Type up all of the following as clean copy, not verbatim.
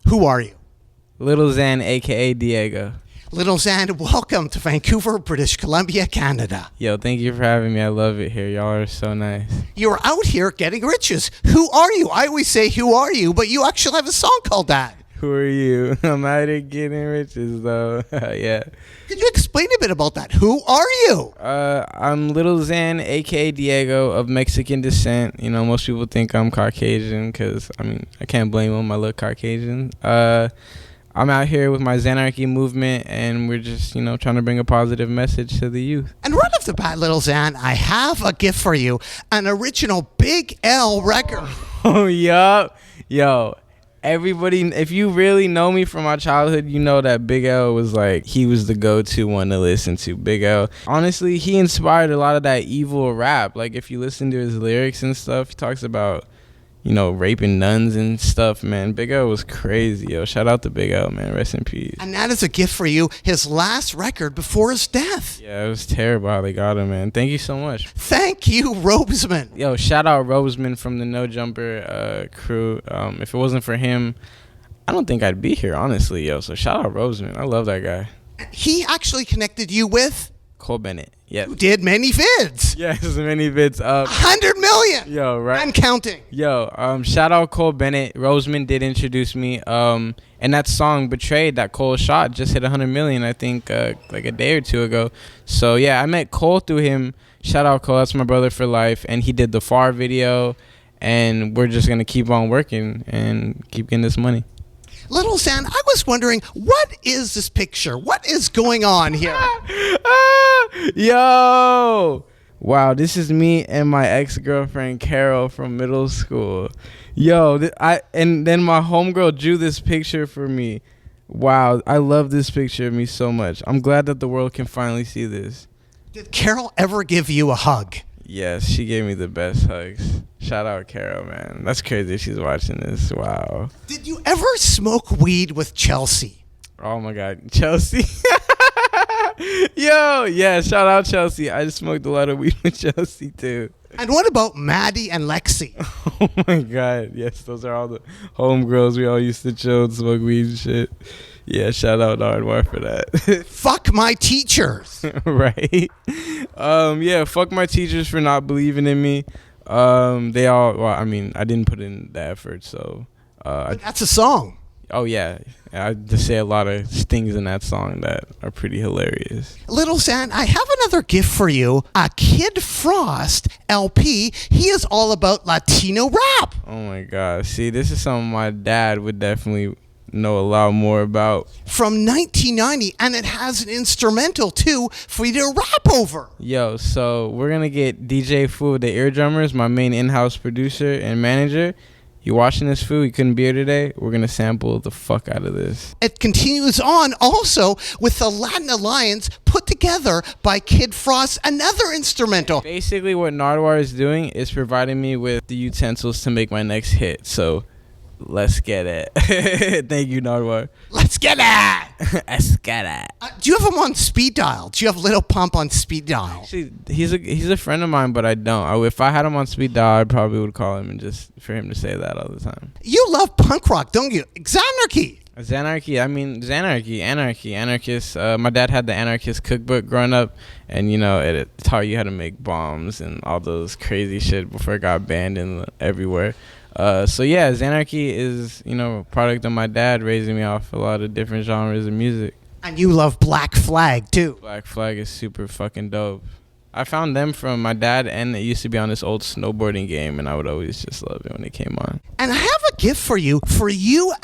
Who are you? Lil Xan, a.k.a. Diego. Lil Xan, welcome to Vancouver, British Columbia, Canada. Yo, thank you for having me. I love it here. Y'all are so nice. You're out here getting riches. Who are you? I always say, who are you? But you actually have a song called that. Who are you? I'm out here getting riches, though. Yeah. Could you explain a bit about that? Who are you? I'm Lil Xan, a.k.a. Diego, of Mexican descent. You know, most people think I'm Caucasian because, I can't blame them. I look Caucasian. I'm out here with my Xanarchy movement, and we're just, trying to bring a positive message to the youth. And right off the bat, Lil Xan, I have a gift for you. An original Big L record. Oh, yup. Yo, everybody, if you really know me from my childhood, you know that Big L was he was the go-to one to listen to. Big L. Honestly, he inspired a lot of that evil rap. If you listen to his lyrics and stuff, he talks about, raping nuns and stuff, man. Big L was crazy, yo. Shout out to Big L, man. Rest in peace. And that is a gift for you, his last record before his death. Yeah, it was terrible how they got him, man. Thank you so much. Thank you, Robesman. Yo, shout out Roseman from the No Jumper crew. If it wasn't for him, I don't think I'd be here, honestly, yo. So shout out Roseman. I love that guy. He actually connected you with Cole Bennett. Yeah. Who did many vids. Yes, many vids. 100 million. Yo, right. I'm counting. Yo, shout out Cole Bennett. Roseman did introduce me. And that song Betrayed that Cole shot just hit 100 million, I think, a day or two ago. So yeah, I met Cole through him. Shout out Cole. That's my brother for life. And he did the FAR video. And we're just gonna keep on working and keep getting this money. Lil Xan, I was wondering, what is this picture? What is going on here? Yo! Wow, this is me and my ex-girlfriend Carol from middle school. Yo, and then my homegirl drew this picture for me. Wow, I love this picture of me so much. I'm glad that the world can finally see this. Did Carol ever give you a hug? Yes, she gave me the best hugs. Shout out Carol, man. That's crazy she's watching this. Wow. Did you ever smoke weed with Chelsea? Oh my God, Chelsea. Yo, yeah, shout out Chelsea. I just smoked a lot of weed with Chelsea too. And what about Maddie and Lexi? Oh my God, yes, those are all the homegirls we all used to chill and smoke weed and shit. Yeah, shout out Nardwuar for that. Fuck my teachers. Right. Yeah, fuck my teachers for not believing in me. They all, I didn't put in the effort, so. That's a song. Oh, yeah. I just say a lot of things in that song that are pretty hilarious. Lil Xan, I have another gift for you. A Kid Frost LP. He is all about Latino rap. Oh, my God. See, this is something my dad would definitely know a lot more about. From 1990, and it has an instrumental, too, for you to rap over. Yo, so we're going to get DJ Fu, the Ear Drummers, my main in-house producer and manager. You watching this, Fu? You couldn't be here today? We're going to sample the fuck out of this. It continues on also with the Latin Alliance put together by Kid Frost, another instrumental. Basically, what Nardwuar is doing is providing me with the utensils to make my next hit. So let's get it. Thank you, Nardwuar. Let's get it. Let's get it. Do you have him on speed dial? Do you have Little Pump on speed dial? Actually, he's a friend of mine, but I don't. If I had him on speed dial, I probably would call him and just for him to say that all the time. You love punk rock, don't you? Xanarchy. Xanarchy, anarchy, anarchist. My dad had the anarchist cookbook growing up, and it taught you how to make bombs and all those crazy shit before it got banned everywhere. So yeah, Xanarchy is, a product of my dad raising me off a lot of different genres of music. And you love Black Flag, too. Black Flag is super fucking dope. I found them from my dad, and it used to be on this old snowboarding game, and I would always just love it when it came on. And I have a gift for you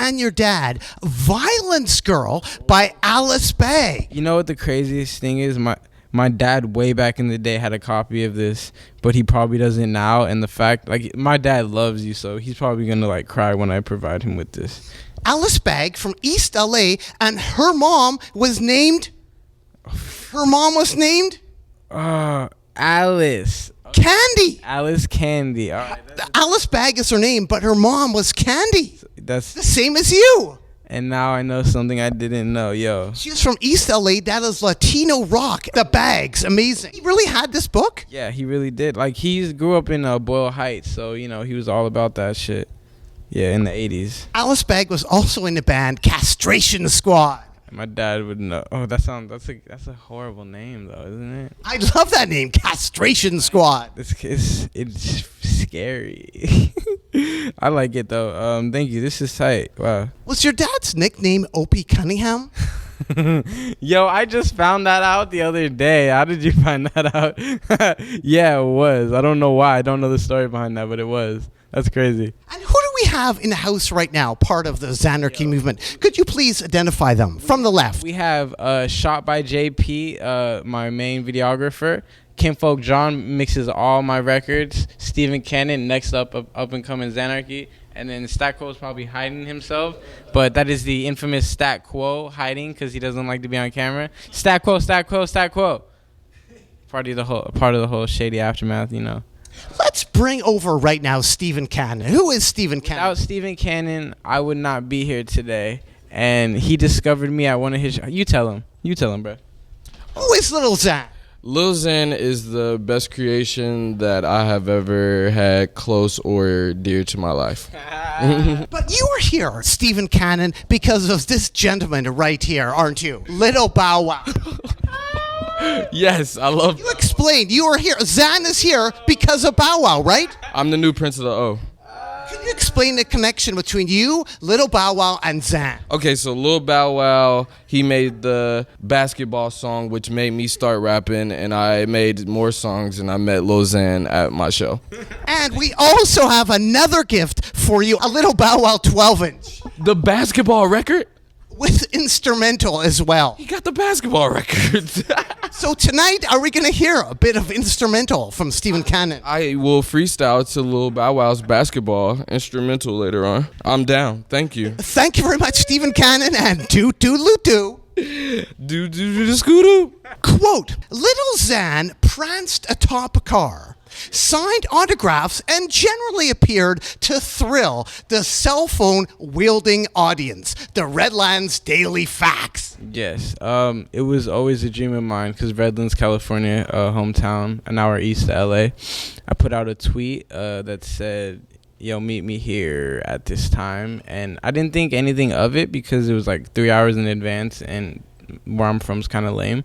and your dad, Violence Girl by Alice Bay. You know what the craziest thing is? My dad way back in the day had a copy of this, but he probably doesn't now. And the fact, my dad loves you, so he's probably going to, cry when I provide him with this. Alice Bag from East LA, and her mom was named... Alice. Candy. Alice Candy. All right. Alice Bag is her name, but her mom was Candy. That's the same as you. And now I know something I didn't know. Yo. She's from East LA. That is Latino rock. The Bags. Amazing. He really had this book? Yeah, he really did. He grew up in Boyle Heights, so, he was all about that shit. Yeah, in the 80s. Alice Begg was also in the band Castration Squad. My dad would know. Oh, that's a horrible name though, isn't it? I love that name, Castration Squad. It's scary. I like it though. Thank you. This is tight. Wow. Was your dad's nickname Opie Cunningham? Yo, I just found that out the other day. How did you find that out? Yeah, it was. I don't know why. I don't know the story behind that, but it was. That's crazy. And who do we have in the house right now, part of the Xanarchy movement? Could you please identify them from the left? We have Shot by JP, my main videographer. Kinfolk John mixes all my records. Stephen Cannon, next up and coming Xanarchy. And then Stat Quo is probably hiding himself. But that is the infamous Stat Quo hiding because he doesn't like to be on camera. Stat Quo, Stat Quo, Stat Quo. Part of the whole shady aftermath, you know. Let's bring over right now Stephen Cannon. Who is Stephen Cannon? Without Stephen Cannon, I would not be here today. And he discovered me at one of his... You tell him, bro. Who is Lil Xan? Lil Xan is the best creation that I have ever had close or dear to my life. But you are here, Stephen Cannon, because of this gentleman right here, aren't you? Little Bow Wow. Yes, I love... You explained. You are here. Xan is here because of Bow Wow, right? I'm the new Prince of the O. Can you explain the connection between you, Little Bow Wow, and Xan? Okay, so Lil Bow Wow, he made the basketball song, which made me start rapping, and I made more songs, and I met Lil Xan at my show. And we also have another gift for you, a Little Bow Wow 12-inch. The basketball record? With instrumental as well. He got the basketball record. So tonight, are we going to hear a bit of instrumental from Stephen Cannon? I will freestyle to Lil Bow Wow's basketball instrumental later on. I'm down. Thank you. Thank you very much, Stephen Cannon, and do-do-loo-doo. Do-do-do-do-scoo-doo. Quote, Little Xan pranced atop a car, signed autographs, and generally appeared to thrill the cell phone wielding audience. The Redlands Daily Facts. Yes. It was always a dream of mine because Redlands, California, hometown, an hour east of LA. I put out a tweet that said, yo, meet me here at this time. And I didn't think anything of it because it was like 3 hours in advance and where I'm from is kind of lame.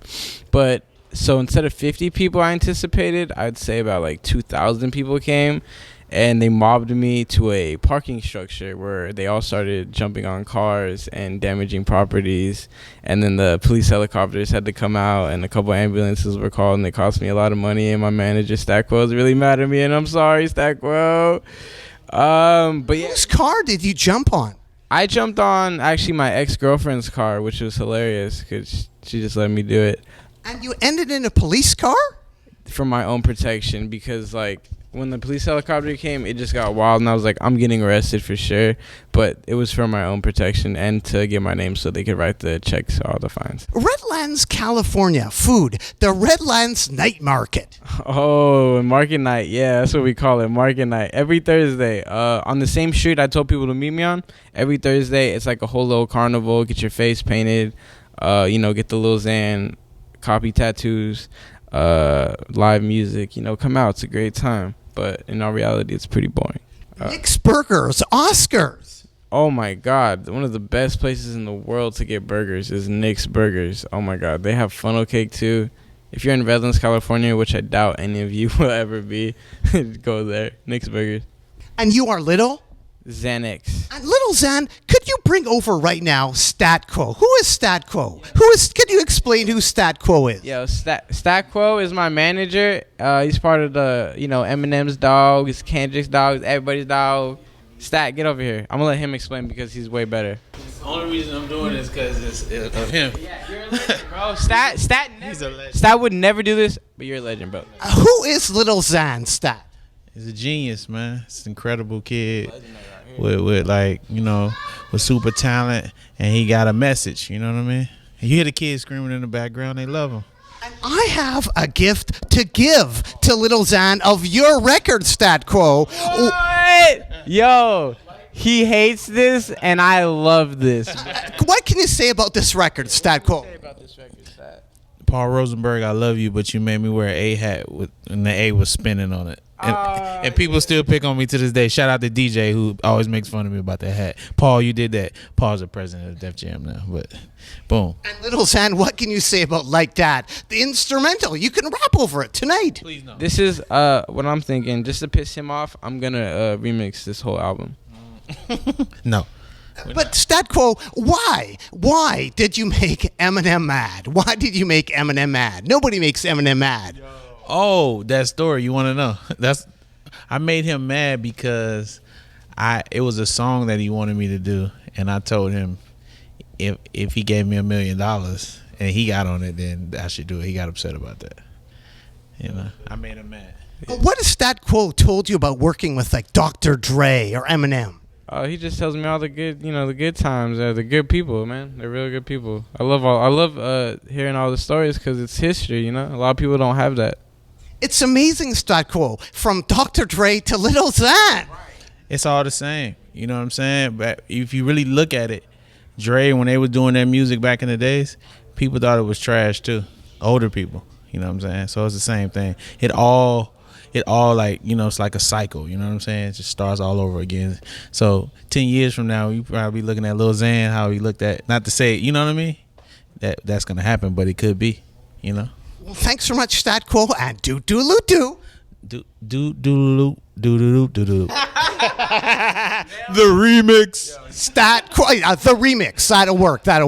But so instead of 50 people I anticipated, I'd say about like 2,000 people came, and they mobbed me to a parking structure where they all started jumping on cars and damaging properties. And then the police helicopters had to come out, and a couple ambulances were called, and they cost me a lot of money. And my manager, Stackwell, is really mad at me, and I'm sorry, Stackwell. But yeah. Whose car did you jump on? I jumped on actually my ex-girlfriend's car, which was hilarious because she just let me do it. And you ended in a police car? For my own protection, because like when the police helicopter came, it just got wild, and I was like, I'm getting arrested for sure. But it was for my own protection and to get my name so they could write the checks, all the fines. Redlands, California, food. The Redlands Night Market. Oh, market night. Yeah, that's what we call it, market night. Every Thursday, on the same street I told people to meet me on. Every Thursday, it's like a whole little carnival. Get your face painted. Get the Lil Xan copy tattoos, live music. Come out. It's a great time. But in all reality, it's pretty boring. Nick's Burgers, Oscars. Oh my God, one of the best places in the world to get burgers is Nick's Burgers. Oh my God, they have funnel cake too. If you're in Redlands, California, which I doubt any of you will ever be, go there. Nick's Burgers. And you are Little? Xanax. And Little Xan, could you bring over right now Stat Quo? Who is Stat Quo? Can you explain who Stat Quo is? Yo, Stat Quo is my manager. He's part of the, Eminem's dog, it's Kendrick's dog, everybody's dog. Stat, get over here. I'm gonna let him explain because he's way better. The only reason I'm doing it is because it's of him. Yeah, you're a legend, bro. Stat would never do this, but you're a legend, bro. Who is Little Xan, Stat? He's a genius, man. He's an incredible kid with super talent, and he got a message. You know what I mean? And you hear the kids screaming in the background. They love him. And I have a gift to give to Little Xan of your record, Stat Quo. What? Yo, he hates this, and I love this. What can you say about this record, Stat Quo? Paul Rosenberg, I love you, but you made me wear an A hat and the A was spinning on it. And people still pick on me to this day. Shout out to DJ who always makes fun of me about that hat. Paul, you did that. Paul's the president of Def Jam now, but boom. And Lil Xan, what can you say about Like That? The instrumental, you can rap over it tonight. Please no. This is what I'm thinking. Just to piss him off, I'm gonna remix this whole album. No. But Stat Quo, why? Why did you make Eminem mad? Why did you make Eminem mad? Nobody makes Eminem mad. Oh, that story you want to know? I made him mad because it was a song that he wanted me to do, and I told him if he gave me $1 million and he got on it, then I should do it. He got upset about that. You know, I made him mad. What has Stat Quo told you about working with like Dr. Dre or Eminem? He just tells me all the good, the good times. They're good people, man. They're real good people. I love hearing all the stories because it's history. A lot of people don't have that. It's amazing, Stat Quo, from Dr. Dre to Lil Xan. It's all the same. You know what I'm saying? But if you really look at it, Dre, when they was doing their music back in the days, people thought it was trash too. Older people. You know what I'm saying? So it's the same thing. It all like, it's like a cycle. You know what I'm saying? It just starts all over again. So 10 years from now, you probably looking at Lil Xan, how he looked at, not to say, you know what I mean? That's going to happen, but it could be, Well, thanks so much, Stat Quo, and do. The remix. Stat Quo, the remix. That'll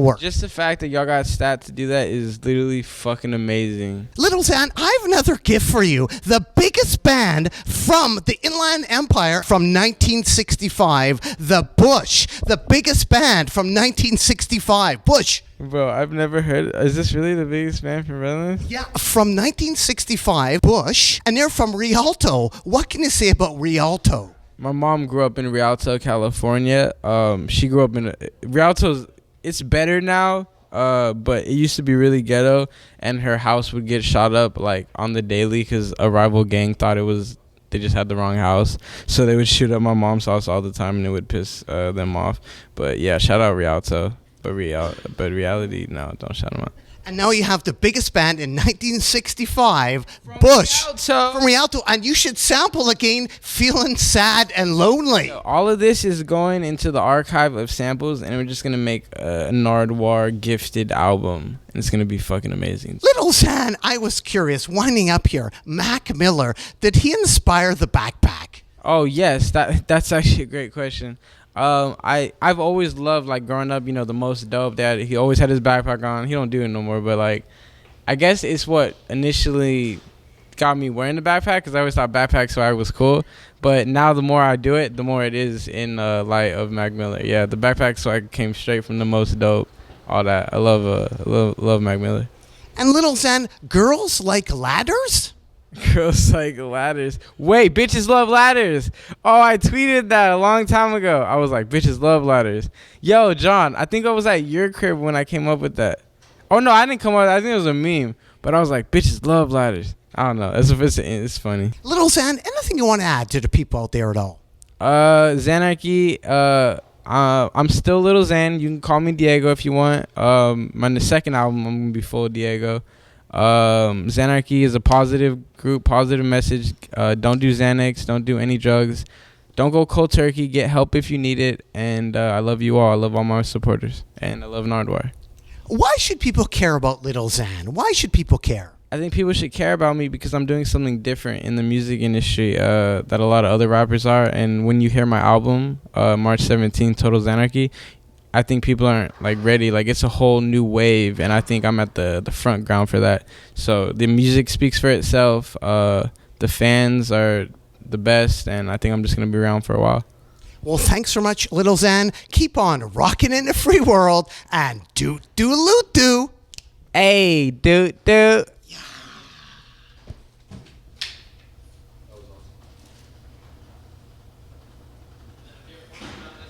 work. Just the fact that y'all got Stat to do that is literally fucking amazing. Lil Xan, I have another gift for you. The biggest band from the Inland Empire from 1965, the Bush. The biggest band from 1965, Bush. Bro, I've never heard. Is this really the biggest band from Redlands? Yeah, from 1965, Bush, and they're from Rialto. What can you say about Rialto? My mom grew up in Rialto, California. She grew up in Rialto's. It's better now, but it used to be really ghetto, and her house would get shot up like on the daily because a rival gang thought they just had the wrong house, so they would shoot up my mom's house all the time, and it would piss them off. But yeah, shout out Rialto. But reality, no, don't shout them out. And now you have the biggest band in 1965, Bush. From Rialto. And you should sample again, Feeling Sad and Lonely. All of this is going into the archive of samples, and we're just going to make a Nardwuar gifted album. And it's going to be fucking amazing. Lil Xan, I was curious, winding up here, Mac Miller, did he inspire the backpack? Oh, yes, that's actually a great question. I've always loved, like, growing up, the most dope that he always had his backpack on. He don't do it no more, but like, I guess it's what initially got me wearing the backpack, because I always thought backpack swag was cool. But now the more I do it, the more it is in light of Mac Miller. Yeah, the backpack swag came straight from the most dope. All that. I love Mac Miller. And Lil Xan, girls like ladders? Girls like ladders. Wait, bitches love ladders. Oh, I tweeted that a long time ago. I was like, bitches love ladders. Yo, John, I think I was at your crib when I came up with that. Oh, no, I didn't come up. I think it was a meme. But I was like, bitches love ladders. I don't know. It's funny. Lil Xan, anything you want to add to the people out there at all? Xanarchy, I'm still Lil Xan. You can call me Diego if you want. My second album, I'm going to be full Diego. Xanarchy is a positive group, positive message. Don't do Xanax, don't do any drugs, don't go cold turkey, get help if you need it, and I love you all. I love all my supporters, and I love Nardwuar. Why should people care about Lil Xan? Why should people care? I think people should care about me because I'm doing something different in the music industry that a lot of other rappers are, and when you hear my album, March 17th, Total Xanarchy, I think people aren't like ready. Like, it's a whole new wave, and I think I'm at the front ground for that. So the music speaks for itself. The fans are the best, and I think I'm just gonna be around for a while. Well, thanks so much, Lil Xan. Keep on rocking in the free world, and do. Hey, do.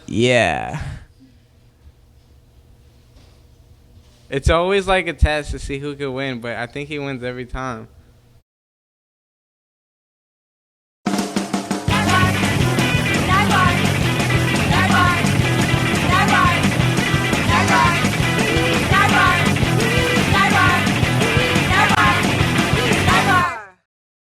Yeah. It's always like a test to see who could win, but I think he wins every time.